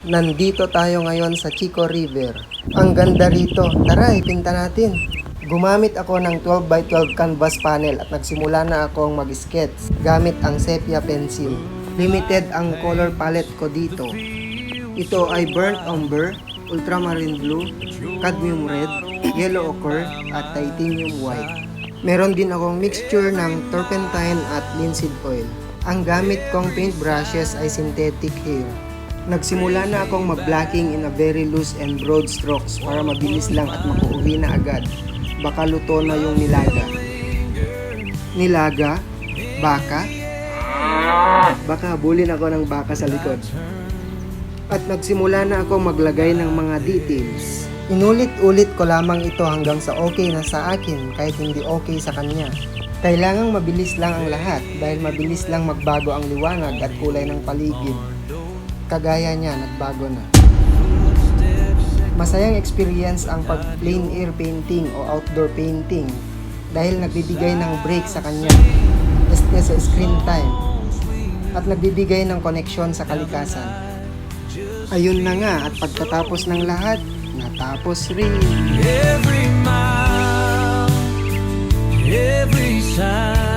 Nandito tayo ngayon sa Chico River. Ang ganda rito. Tara, ipinta natin. Gumamit ako ng 12x12 canvas panel at nagsimula na akong mag-sketch gamit ang sepia pencil. Limited ang color palette ko dito. Ito ay burnt umber, ultramarine blue, cadmium red, yellow ochre, at titanium white. Meron din akong mixture ng turpentine at linseed oil. Ang gamit kong paintbrushes ay synthetic hair. Nagsimula na akong mag-blocking in a very loose and broad strokes para mabilis lang at makuuwi na agad. Baka luto na yung nilaga. Nilaga? Baka? Baka habulin ako ng baka sa likod. At nagsimula na akong maglagay ng mga details. Inulit-ulit ko lamang ito hanggang sa okay na sa akin kahit hindi okay sa kanya. Kailangang mabilis lang ang lahat dahil mabilis lang magbago ang liwanag at kulay ng paligid. Kagaya niya, nagbago na. Masayang experience ang pag-plein air painting o outdoor painting dahil nagbibigay ng break sa kanya, sa screen time, at nagbibigay ng koneksyon sa kalikasan. Ayun na nga, at pagkatapos ng lahat, natapos rin. Every mile, every sign.